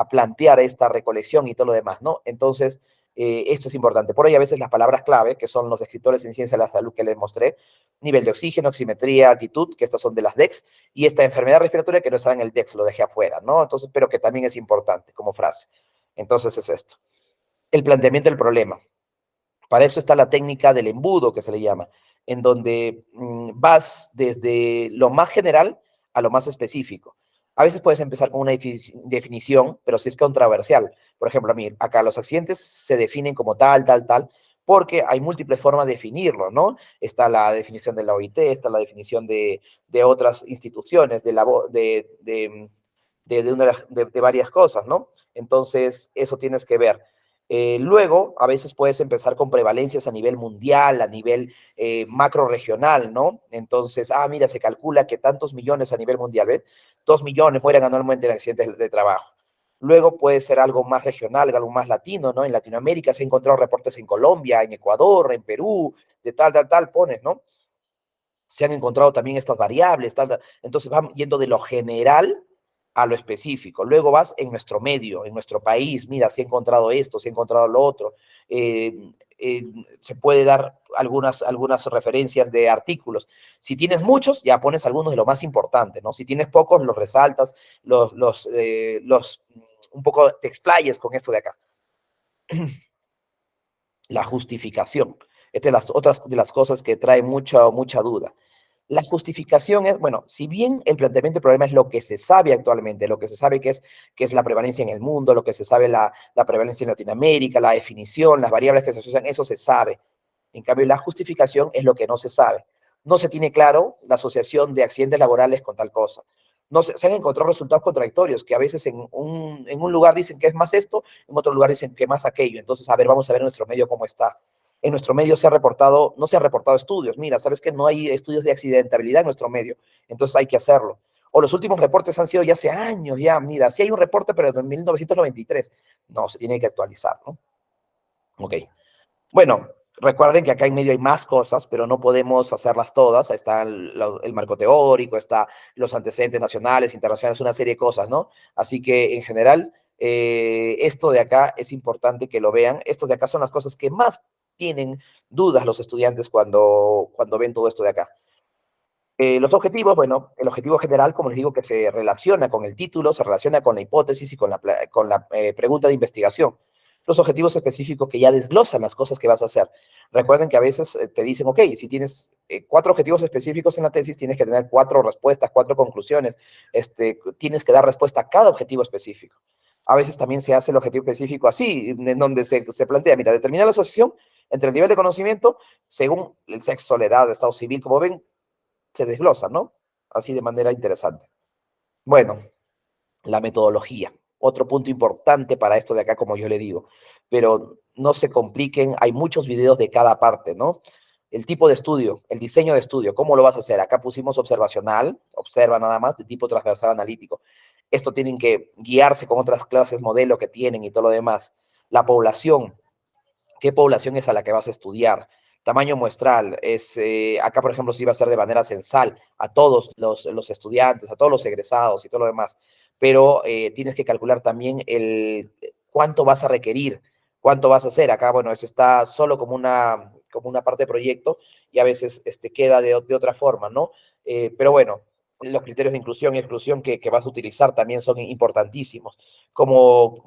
plantear esta recolección y todo lo demás, ¿no? Entonces, esto es importante. Por ahí a veces las palabras clave, que son los escritores en ciencia de la salud que les mostré, nivel de oxígeno, oximetría, altitud, que estas son de las DEX, y esta enfermedad respiratoria que no está en el DEX, lo dejé afuera, ¿no? Entonces, pero que también es importante como frase. Entonces es esto. El planteamiento del problema. Para eso está la técnica del embudo, que se le llama, en donde vas desde lo más general a lo más específico. A veces puedes empezar con una definición, pero si es controversial. Por ejemplo, a mí, acá los accidentes se definen como tal, tal, tal, porque hay múltiples formas de definirlo, ¿no? Está la definición de la OIT, está la definición de otras instituciones, de varias cosas, ¿no? Entonces, eso tienes que ver. Luego, a veces puedes empezar con prevalencias a nivel mundial, a nivel macro regional, ¿no? Entonces, mira, se calcula que tantos millones a nivel mundial, ¿ves? 2 millones mueren anualmente en accidentes de trabajo. Luego puede ser algo más regional, algo más latino, ¿no? En Latinoamérica se han encontrado reportes en Colombia, en Ecuador, en Perú, de tal, tal, tal, pones, ¿no? Se han encontrado también estas variables, tal, tal. Entonces van yendo de lo general a lo específico. Luego vas en nuestro medio, en nuestro país, mira, si he encontrado esto, si he encontrado lo otro. Se puede dar algunas referencias de artículos. Si tienes muchos, ya pones algunos de lo más importante, ¿no? Si tienes pocos, los resaltas, un poco te explayes con esto de acá. La justificación. Esta es las otras de las cosas que trae mucha duda. La justificación es, bueno, si bien el planteamiento del problema es lo que se sabe actualmente, lo que se sabe que es la prevalencia en el mundo, lo que se sabe la prevalencia en Latinoamérica, la definición, las variables que se asocian, eso se sabe. En cambio, la justificación es lo que no se sabe. No se tiene claro la asociación de accidentes laborales con tal cosa. No se han encontrado resultados contradictorios, que a veces en un lugar dicen que es más esto, en otro lugar dicen que más aquello. Entonces, a ver, vamos a ver nuestro medio cómo está. En nuestro medio no se han reportado estudios. Mira, ¿sabes que no hay estudios de accidentabilidad en nuestro medio? Entonces hay que hacerlo. O los últimos reportes han sido ya hace años, ya, mira, sí hay un reporte, pero de 1993. No, se tiene que actualizar, ¿no? Ok. Bueno, recuerden que acá en medio hay más cosas, pero no podemos hacerlas todas. Ahí está el marco teórico, está los antecedentes nacionales, internacionales, una serie de cosas, ¿no? Así que, en general, esto de acá es importante que lo vean. Estos de acá son las cosas que más tienen dudas los estudiantes cuando ven todo esto de acá. Los objetivos, bueno, el objetivo general, como les digo, que se relaciona con el título, se relaciona con la hipótesis y con la pregunta de investigación. los objetivos específicos que ya desglosan las cosas que vas a hacer. Recuerden que a veces te dicen, ok, si tienes 4 objetivos específicos en la tesis, tienes que tener 4 respuestas, 4 conclusiones, tienes que dar respuesta a cada objetivo específico. A veces también se hace el objetivo específico así, en donde se plantea, mira, determina la asociación entre el nivel de conocimiento según el sexo, la edad, el estado civil, como ven, se desglosa, ¿no? Así de manera interesante. Bueno, la metodología. Otro punto importante para esto de acá, como yo le digo. Pero no se compliquen, hay muchos videos de cada parte, ¿no? El tipo de estudio, el diseño de estudio, ¿cómo lo vas a hacer? Acá pusimos observacional, observa nada más, de tipo transversal analítico. Esto tienen que guiarse con otras clases modelo que tienen y todo lo demás. La población, ¿qué población es a la que vas a estudiar? Tamaño muestral, acá por ejemplo sí va a ser de manera censal a todos los estudiantes, a todos los egresados y todo lo demás, pero tienes que calcular también cuánto vas a requerir, cuánto vas a hacer. Acá, bueno, eso está solo como una parte de proyecto y a veces queda de otra forma, ¿no? Pero bueno, los criterios de inclusión y exclusión que vas a utilizar también son importantísimos. Cómo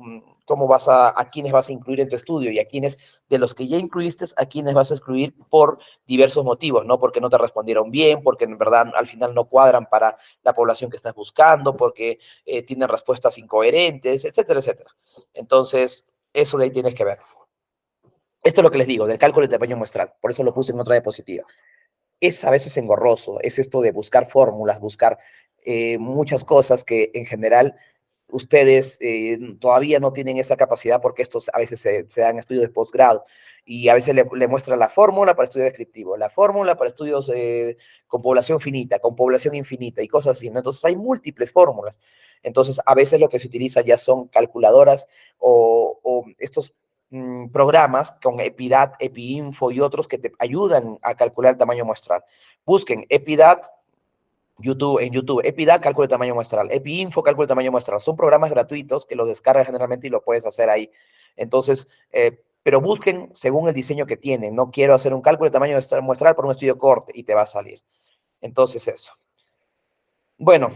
a quiénes vas a incluir en tu estudio y a quiénes de los que ya incluiste, a quienes vas a excluir por diversos motivos, ¿no? Porque no te respondieron bien, porque en verdad al final no cuadran para la población que estás buscando, porque tienen respuestas incoherentes, etcétera, etcétera. Entonces, eso de ahí tienes que ver. Esto es lo que les digo, del cálculo de tamaño muestral, por eso lo puse en otra diapositiva. Es a veces engorroso, es esto de buscar fórmulas, buscar muchas cosas que en general ustedes todavía no tienen esa capacidad porque estos a veces se dan estudios de posgrado y a veces le muestran la fórmula para estudio descriptivo, la fórmula para estudios con población finita, con población infinita y cosas así, ¿no? Entonces hay múltiples fórmulas. Entonces a veces lo que se utiliza ya son calculadoras o estos programas con Epidat, EpiInfo y otros que te ayudan a calcular el tamaño muestral. Busquen Epidat en YouTube, Epidat, cálculo de tamaño muestral, EpiInfo, cálculo de tamaño muestral. Son programas gratuitos que los descargas generalmente y lo puedes hacer ahí. Entonces, pero busquen según el diseño que tienen. No quiero hacer un cálculo de tamaño muestral por un estudio corte y te va a salir. Entonces, eso. Bueno,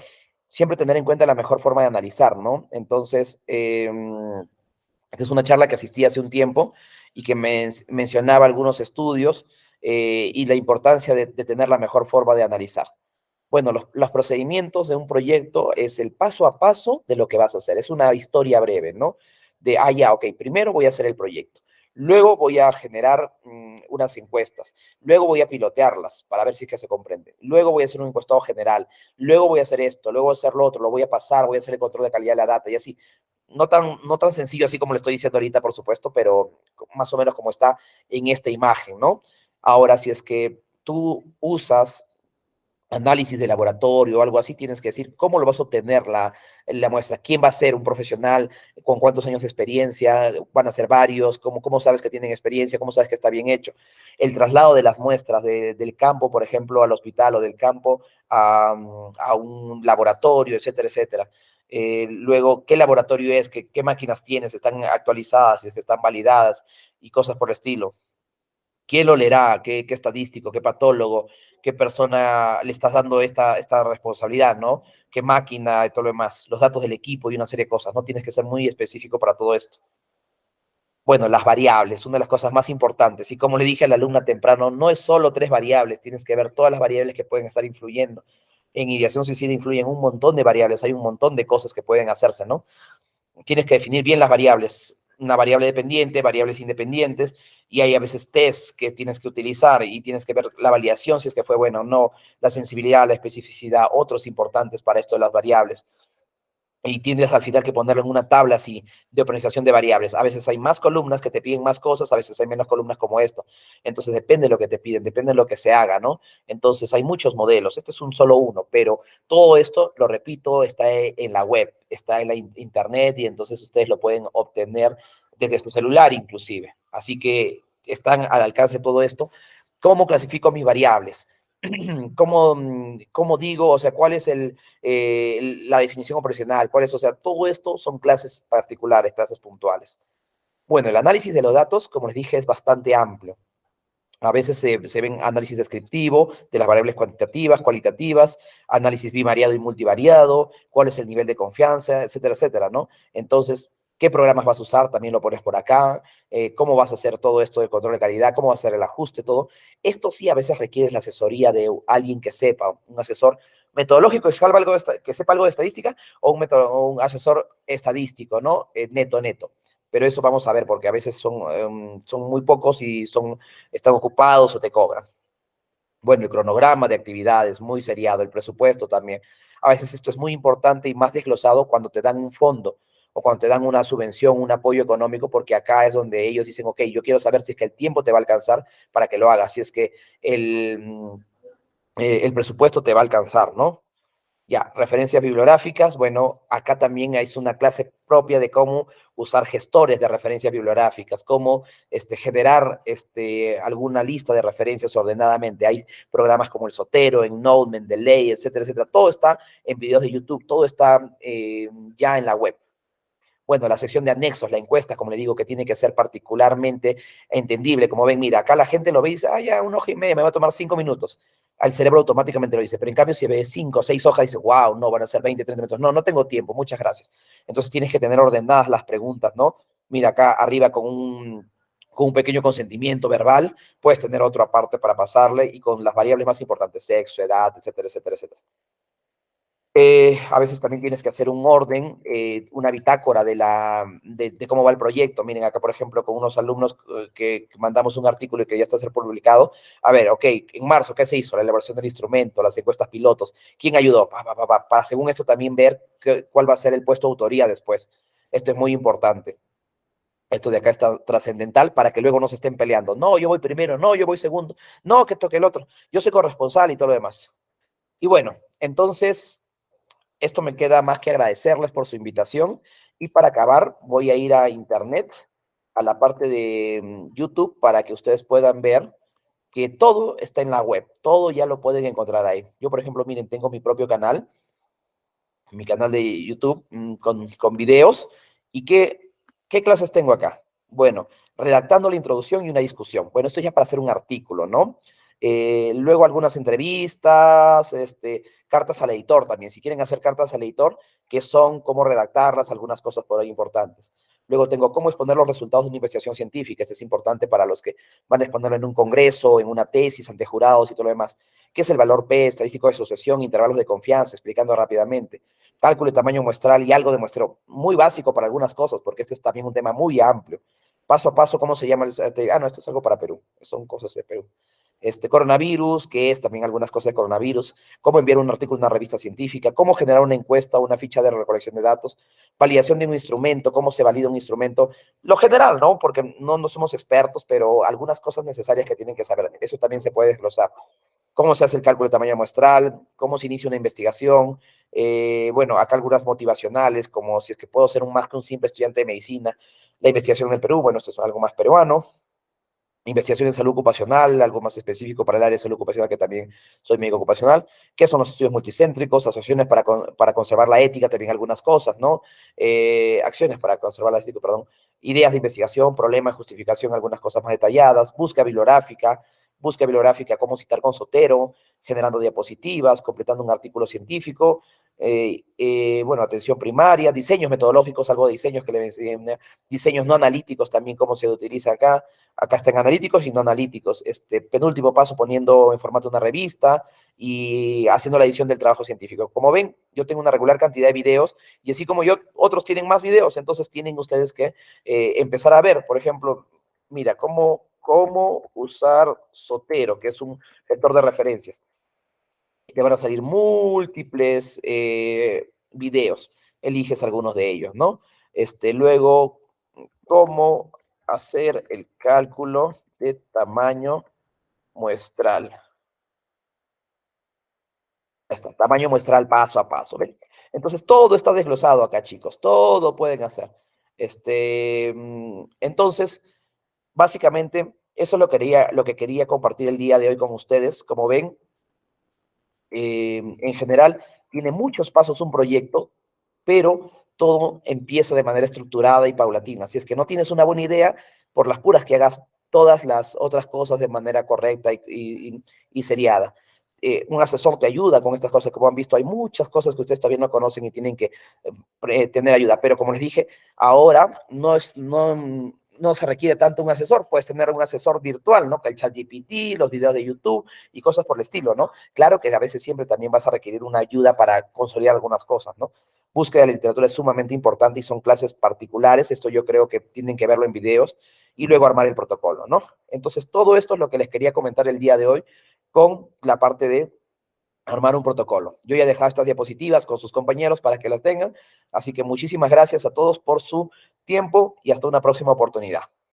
siempre tener en cuenta la mejor forma de analizar, ¿no? Entonces, es una charla que asistí hace un tiempo y que mencionaba algunos estudios y la importancia de tener la mejor forma de analizar. Bueno, los procedimientos de un proyecto es el paso a paso de lo que vas a hacer. Es una historia breve, ¿no? Ya, ok, primero voy a hacer el proyecto. Luego voy a generar unas encuestas. Luego voy a pilotearlas para ver si es que se comprende. Luego voy a hacer un encuestado general. Luego voy a hacer esto. Luego voy a hacer lo otro. Lo voy a pasar. Voy a hacer el control de calidad de la data y así. No tan sencillo así como le estoy diciendo ahorita, por supuesto, pero más o menos como está en esta imagen, ¿no? Ahora, si es que tú usas análisis de laboratorio o algo así, tienes que decir cómo lo vas a obtener la muestra, quién va a ser un profesional, con cuántos años de experiencia, van a ser varios, cómo sabes que tienen experiencia, cómo sabes que está bien hecho. El traslado de las muestras del campo, por ejemplo, al hospital o del campo a un laboratorio, etcétera, etcétera. Luego, ¿qué laboratorio es? ¿Qué máquinas tienes? ¿Están actualizadas? ¿Están validadas? Y cosas por el estilo. ¿Quién lo leerá? ¿Qué estadístico? ¿Qué patólogo? ¿Qué persona le estás dando esta responsabilidad, ¿no? ¿Qué máquina y todo lo demás? Los datos del equipo y una serie de cosas, ¿no? Tienes que ser muy específico para todo esto. Bueno, las variables, una de las cosas más importantes. Y como le dije a la alumna temprano, no es solo 3 variables, tienes que ver todas las variables que pueden estar influyendo. En ideación suicida influyen un montón de variables, hay un montón de cosas que pueden hacerse, ¿no? Tienes que definir bien las variables, una variable dependiente, variables independientes, y hay a veces tests que tienes que utilizar y tienes que ver la validación, si es que fue bueno o no, la sensibilidad, la especificidad, otros importantes para esto de las variables. Y tienes al final que ponerlo en una tabla así de optimización de variables. A veces hay más columnas que te piden más cosas, a veces hay menos columnas como esto. Entonces depende de lo que te piden, depende de lo que se haga, ¿no? Entonces hay muchos modelos, este es un solo uno, pero todo esto, lo repito, está en la web, está en la internet y entonces ustedes lo pueden obtener desde su celular inclusive. Así que están al alcance todo esto. ¿Cómo clasifico mis variables? ¿Cómo digo, o sea, cuál es la definición operacional? ¿Cuál es, o sea, todo esto son clases particulares, clases puntuales. Bueno, el análisis de los datos, como les dije, es bastante amplio. A veces se ven análisis descriptivo de las variables cuantitativas, cualitativas, análisis bivariado y multivariado, cuál es el nivel de confianza, etcétera, etcétera, ¿no? Entonces, qué programas vas a usar, también lo pones por acá, cómo vas a hacer todo esto de control de calidad, cómo vas a hacer el ajuste, todo. Esto sí a veces requiere la asesoría de alguien que sepa, un asesor metodológico que sepa algo de estadística o un asesor estadístico, ¿no? Neto. Pero eso vamos a ver, porque a veces son muy pocos y están ocupados o te cobran. Bueno, el cronograma de actividades, muy seriado, el presupuesto también. A veces esto es muy importante y más desglosado cuando te dan un fondo o cuando te dan una subvención, un apoyo económico, porque acá es donde ellos dicen, ok, yo quiero saber si es que el tiempo te va a alcanzar para que lo hagas, si es que el presupuesto te va a alcanzar, ¿no? Ya, referencias bibliográficas. Bueno, acá también hay una clase propia de cómo usar gestores de referencias bibliográficas, cómo generar alguna lista de referencias ordenadamente. Hay programas como el Zotero, en Node, Mendeley, etcétera, etcétera. Todo está en videos de YouTube, todo está ya en la web. Bueno, la sección de anexos, la encuesta, como le digo, que tiene que ser particularmente entendible. Como ven, mira, acá la gente lo ve y dice, ah, ya, una hoja y media, me va a tomar 5 minutos. Al cerebro automáticamente lo dice. Pero en cambio, si ve 5 o 6 hojas, dice, wow, no, van a ser 20, 30 minutos. No, no tengo tiempo, muchas gracias. Entonces tienes que tener ordenadas las preguntas, ¿no? Mira, acá arriba con un pequeño consentimiento verbal, puedes tener otro aparte para pasarle y con las variables más importantes, sexo, edad, etcétera, etcétera, etcétera. A veces también tienes que hacer un orden, una bitácora de cómo va el proyecto. Miren, acá, por ejemplo, con unos alumnos que mandamos un artículo y que ya está a ser publicado. A ver, ok, en marzo, ¿qué se hizo? La elaboración del instrumento, las encuestas pilotos. ¿Quién ayudó? Para, según esto, también ver cuál va a ser el puesto de autoría después. Esto es muy importante. Esto de acá está trascendental para que luego no se estén peleando. No, yo voy primero, no, yo voy segundo, no, que toque el otro. Yo soy corresponsal y todo lo demás. Y bueno, entonces esto me queda más que agradecerles por su invitación y para acabar voy a ir a internet, a la parte de YouTube, para que ustedes puedan ver que todo está en la web, todo ya lo pueden encontrar ahí. Yo, por ejemplo, miren, tengo mi propio canal, mi canal de YouTube con videos. ¿Y qué clases tengo acá? Bueno, redactando la introducción y una discusión. Bueno, esto ya para hacer un artículo, ¿no? Luego algunas entrevistas, cartas al editor también. Si quieren hacer cartas al editor, que son cómo redactarlas, algunas cosas por ahí importantes. Luego tengo cómo exponer los resultados de una investigación científica. Este es importante para los que van a exponerlo en un congreso, en una tesis, ante jurados y todo lo demás. ¿Qué es el valor P, estadístico de asociación, intervalos de confianza? Explicando rápidamente. Cálculo de tamaño muestral y algo de muestreo. Muy básico para algunas cosas, porque este es también un tema muy amplio. Paso a paso, ¿cómo se llama? No, esto es algo para Perú. Son cosas de Perú. Coronavirus, que es también algunas cosas de coronavirus, cómo enviar un artículo a una revista científica, cómo generar una encuesta, una ficha de recolección de datos, validación de un instrumento, cómo se valida un instrumento, lo general, ¿no? Porque no somos expertos, pero algunas cosas necesarias que tienen que saber, eso también se puede desglosar. Cómo se hace el cálculo de tamaño muestral, cómo se inicia una investigación, bueno, acá algunas motivacionales, como si es que puedo ser más que un simple estudiante de medicina, la investigación en el Perú, bueno, esto es algo más peruano, investigación en salud ocupacional, algo más específico para el área de salud ocupacional, que también soy médico ocupacional, qué son los estudios multicéntricos, asociaciones para conservar la ética, también algunas cosas, ¿no? Acciones para conservar la ética, perdón, ideas de investigación, problema de justificación, algunas cosas más detalladas, búsqueda bibliográfica, cómo citar con Zotero, generando diapositivas, completando un artículo científico, bueno, atención primaria, diseños metodológicos, algo de diseños que le mencioné, diseños no analíticos también, cómo se utiliza acá. Acá están analíticos y no analíticos. Penúltimo paso, poniendo en formato una revista y haciendo la edición del trabajo científico. Como ven, yo tengo una regular cantidad de videos y así como yo, otros tienen más videos, entonces tienen ustedes que empezar a ver, por ejemplo, mira, cómo usar Zotero, que es un vector de referencias. Te van a salir múltiples videos. Eliges algunos de ellos, ¿no? Luego, cómo hacer el cálculo de tamaño muestral. Está, tamaño muestral paso a paso, ¿ven? Entonces, todo está desglosado acá, chicos. Todo pueden hacer. Entonces, básicamente, eso es lo que quería compartir el día de hoy con ustedes. Como ven, en general, tiene muchos pasos un proyecto, pero todo empieza de manera estructurada y paulatina. Si es que no tienes una buena idea, por las puras que hagas todas las otras cosas de manera correcta y seriada. un asesor te ayuda con estas cosas. Como han visto, hay muchas cosas que ustedes todavía no conocen y tienen que tener ayuda. Pero como les dije, ahora no se requiere tanto un asesor. Puedes tener un asesor virtual, ¿no? Que el ChatGPT, los videos de YouTube y cosas por el estilo, ¿no? Claro que a veces siempre también vas a requerir una ayuda para consolidar algunas cosas, ¿no? Búsqueda de la literatura es sumamente importante y son clases particulares. Esto yo creo que tienen que verlo en videos y luego armar el protocolo, ¿no? Entonces, todo esto es lo que les quería comentar el día de hoy con la parte de armar un protocolo. Yo ya he dejado estas diapositivas con sus compañeros para que las tengan, así que muchísimas gracias a todos por su tiempo y hasta una próxima oportunidad.